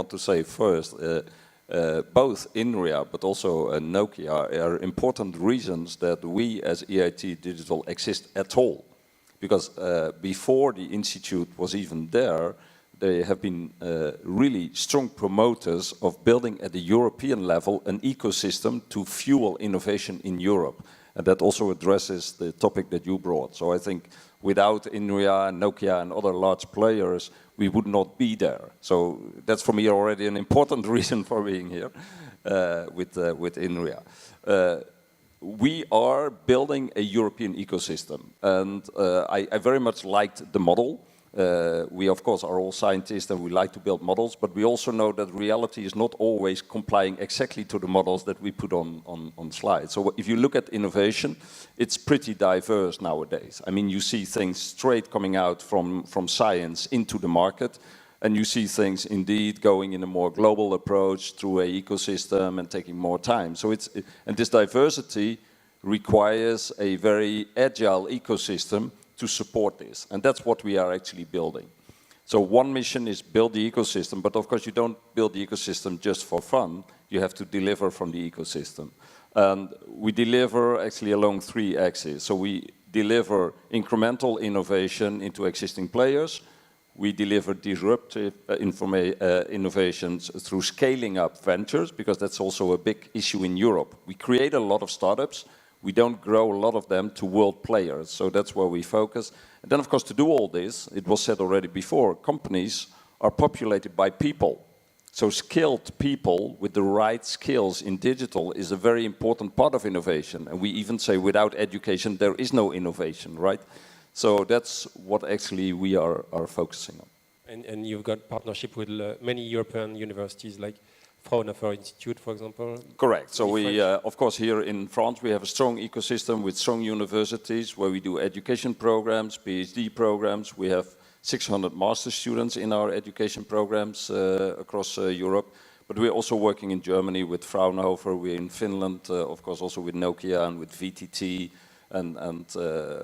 want to say first, both INRIA but also Nokia are important reasons that we as EIT Digital exist at all. Because before the institute was even there, they have been really strong promoters of building at the European level an ecosystem to fuel innovation in Europe. And that also addresses the topic that you brought. So I think without INRIA, Nokia and other large players, we would not be there. So that's for me already an important reason for being here with INRIA. We are building a European ecosystem, and I very much liked the model. We of course are all scientists and we like to build models, but we also know that reality is not always complying exactly to the models that we put on slides. So if you look at innovation, it's pretty diverse nowadays. I mean, you see things straight coming out from science into the market, and you see things indeed going in a more global approach through an ecosystem and taking more time. So and this diversity requires a very agile ecosystem to support this, and that's what we are actually building. So one mission is build the ecosystem, but of course you don't build the ecosystem just for fun, you have to deliver from the ecosystem. And we deliver actually along 3 axes. So we deliver incremental innovation into existing players, we deliver disruptive innovations through scaling up ventures, because that's also a big issue in Europe. We create a lot of startups, we don't grow a lot of them to world players, so that's where we focus. And then of course to do all this, it was said already before, companies are populated by people. So skilled people with the right skills in digital is a very important part of innovation. And we even say without education there is no innovation, right? So that's what actually we are focusing on. And you've got partnership with many European universities like Fraunhofer Institute, for example? Correct. So we, of course, here in France, we have a strong ecosystem with strong universities where we do education programs, PhD programs. We have 600 master students in our education programs across Europe. But we're also working in Germany with Fraunhofer. We're in Finland, of course, also with Nokia and with VTT. And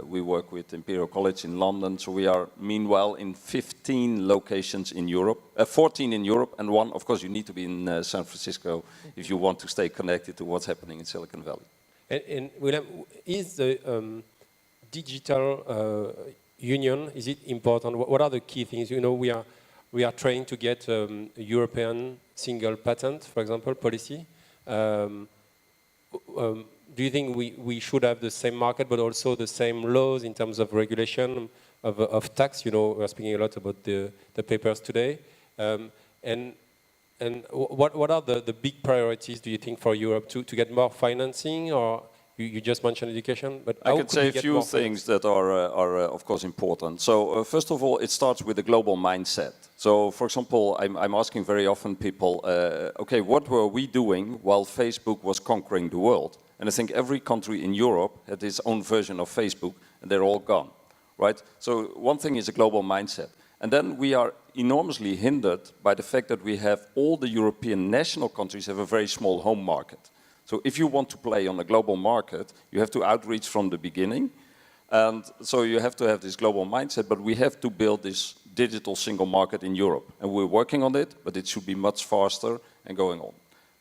we work with Imperial College in London. So we are, meanwhile, in 15 locations in Europe, 14 in Europe, and 1, of course, you need to be in San Francisco if you want to stay connected to what's happening in Silicon Valley. And Willem, is the digital union, is it important? What are the key things? You know, we are trying to get a European single patent, for example, policy. Do you think we should have the same market, but also the same laws in terms of regulation of tax? You know, we're speaking a lot about the papers today. And what are the big priorities, do you think, for Europe to get more financing? Or you just mentioned education, but I could say a few things that are of course important. So first of all, it starts with a global mindset. So for example, I'm asking very often people, okay, what were we doing while Facebook was conquering the world? And I think every country in Europe had its own version of Facebook, and they're all gone, right? So one thing is a global mindset. And then we are enormously hindered by the fact that we have all the European national countries have a very small home market. So if you want to play on a global market, you have to outreach from the beginning. And so you have to have this global mindset, but we have to build this digital single market in Europe. And we're working on it, but it should be much faster and going on.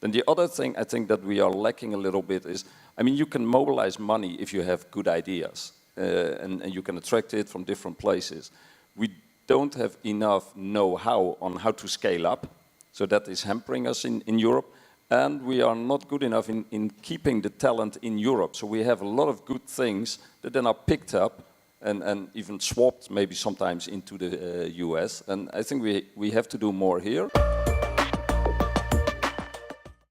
Then the other thing I think that we are lacking a little bit is, I mean, you can mobilize money if you have good ideas, and you can attract it from different places. We don't have enough know-how on how to scale up, so that is hampering us in Europe. And we are not good enough in keeping the talent in Europe. So we have a lot of good things that then are picked up and even swapped maybe sometimes into the US. And I think we have to do more here.